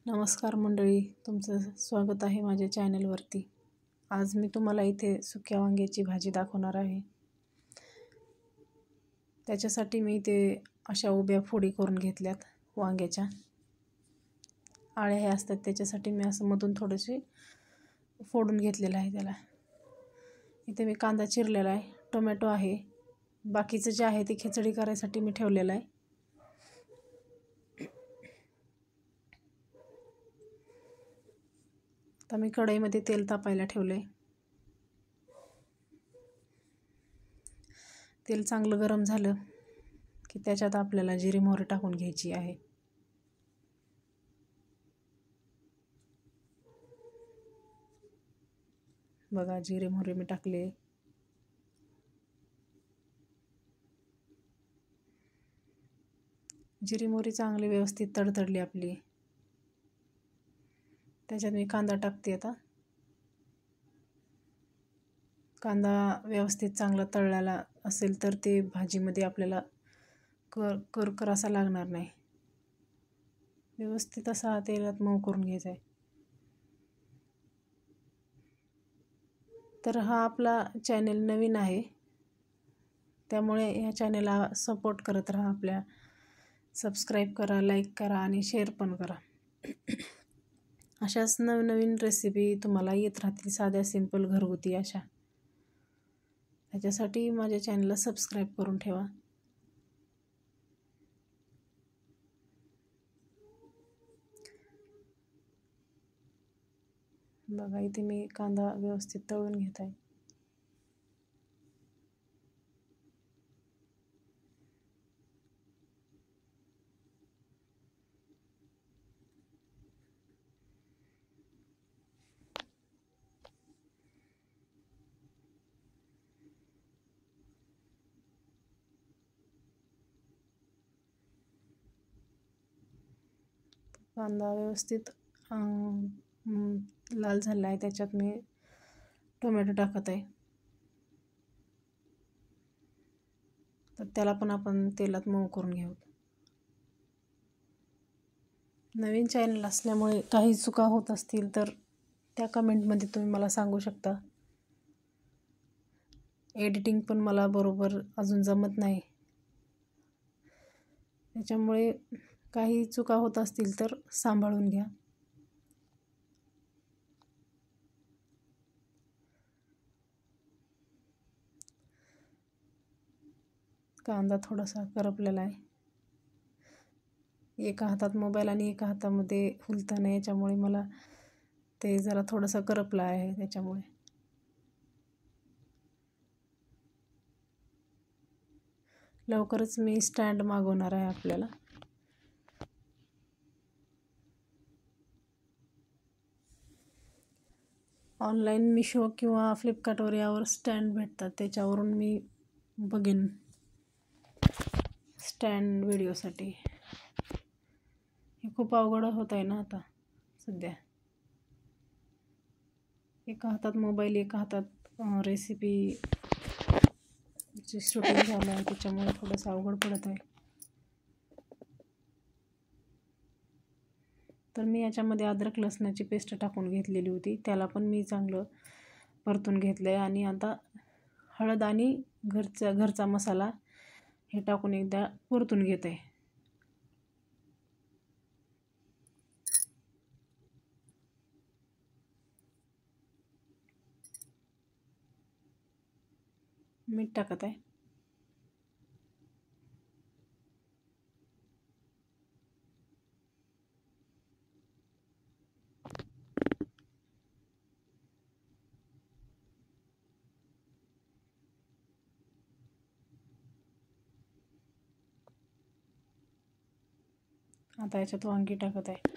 नमस्कार मंडळी, तुमचं स्वागत आहे माझ्या चॅनलवरती। आज मी तुम्हाला इथे सुक्या वांग्याची भाजी दाखवणार आहे। त्याच्यासाठी मी इथे अशा उभ्या फोडी करून घेतल्यात वांग्याच्या। आळे हे असतात त्याच्यासाठी मी असं मधून थोडेसे फोडून घेतलेलं आहे त्याला। इथे मी कांदा चिरलेला आहे, टोमॅटो आहे, बाकीचं जे आहे ते खिचडी करायसाठी मी ठेवलेलं आहे। आता मी कढईमध्ये तेल तापायला ठेवले। तेल चांगलं गरम झालं की त्याच्यात आपल्याला जिरी मोहरी टाकून घ्यायची आहे। बघा, जिरे मोहरी मी टाकले। जिरी मोहरी चांगली व्यवस्थित तडतडली आपली, त्याच्यात मी कांदा टाकते। आता कांदा व्यवस्थित चांगला तळलेला असेल तर ते भाजीमध्ये आपल्याला करकर असा लागणार नाही। व्यवस्थित असा तेलात मऊ करून घ्यायचा आहे। तर हा आपला चॅनल नवीन आहे, त्यामुळे या चॅनलला सपोर्ट करत राहा। आपल्या सबस्क्राईब करा, लाईक करा आणि शेअर पण करा। अशाच नवनवीन रेसिपी तुम्हाला येत राहतील, साध्या सिंपल घरगुती अशा। त्याच्यासाठी माझ्या चॅनलला सबस्क्राईब करून ठेवा। बघा, इथे मी कांदा व्यवस्थित तळून घेत आहे। कांदा व्यवस्थित लाल झाला आहे, त्याच्यात मी टोमॅटो टाकत आहे। तर त्याला पण आपण तेलात मऊ करून घेऊ। नवीन चॅनल असल्यामुळे काही चुका होत असतील तर त्या कमेंटमध्ये तुम्ही मला सांगू शकता। एडिटिंग पण मला बरोबर अजून जमत नाही, त्याच्यामुळे काही चुका होत असतील तर सांभाळून घ्या। कांदा थोडासा करपलेला आहे, एका हातात मोबाईल आणि एका हातामध्ये फुलताना, याच्यामुळे मला ते जरा थोडंसं करपलं आहे। त्याच्यामुळे लवकरच मी स्टँड मागवणार आहे आपल्याला। ऑनलाईन मिशो किंवा फ्लिपकार्टवर यावर स्टँड भेटतात, त्याच्यावरून मी बघेन स्टँड व्हिडिओसाठी। हे खूप अवघड होत आहे ना आता सध्या। एका हातात मोबाईल, एका हातात रेसिपी शूटिंग झालं आहे, त्याच्यामुळे थोडंसं अवघड पडत आहे। तर मी याच्यामध्ये अद्रक लसणाची पेस्ट टाकून घेतलेली होती, त्याला पण मी चांगलं परतून घेतलं आहे। आणि आता हळद आणि घरचा मसाला हे टाकून एकदा परतून घेत आहे। मीठ टाकत आहे। आता याच्यात वांगी टाकत आहे।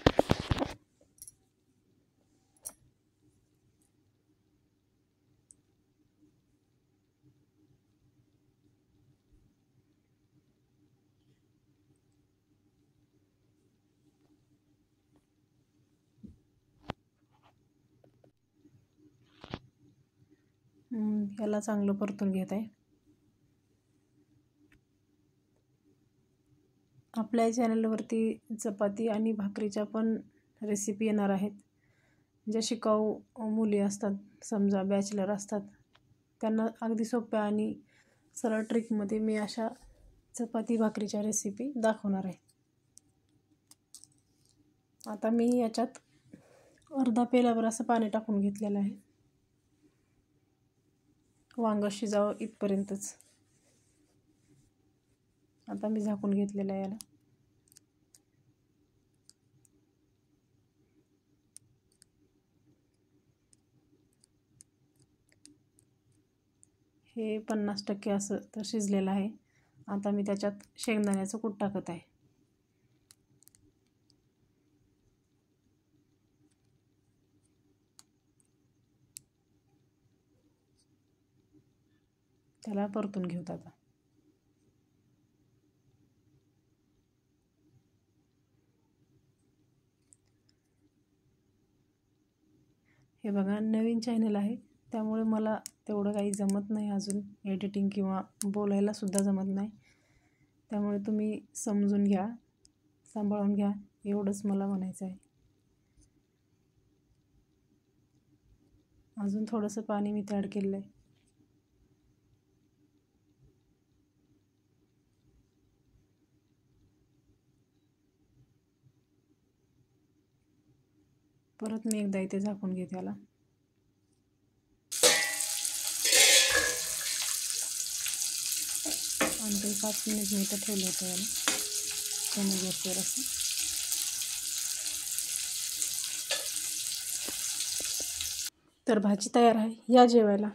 याला चांगलं परतून घेत आहे। आपल्या चॅनलवरती चपाती आणि भाकरीच्या पण रेसिपी येणार आहेत. ज्या शिकाऊ मुली असतात, समजा बॅचलर असतात, त्यांना अगदी सोप्या आणि सरळ ट्रिकमध्ये मी अशा चपाती भाकरीच्या रेसिपी दाखवणार आहे. आता मी याच्यात अर्धा पेलाभर असं पाणी टाकून घेतलेलं आहे, वांगं शिजावं इथपर्यंतच. आता मी झाकून घेतलेलं आहे याला. हे 50% असं तर शिजलेलं आहे. आता मी त्याच्यात शेंगदाण्याचं कूट टाकत आहे. त्याला परतून घेऊत आता. हे बघा, नवीन चॅनल आहे त्यामुळे मला तेवढं काही जमत नाही अजून, एडिटिंग किंवा बोलायला सुद्धा जमत नाही. त्यामुळे तुम्ही समजून घ्या, सांभाळून घ्या, एवढंच मला म्हणायचं आहे. अजून थोडंसं पाणी मी ॲड केलं आहे. परत मी एकदा इथे झाकून घेते याला. आणि 5 मिनिट मी इथं ठेवलं होतं याला कमी गॅसवर असं. तर भाजी तयार आहे, या जेवायला.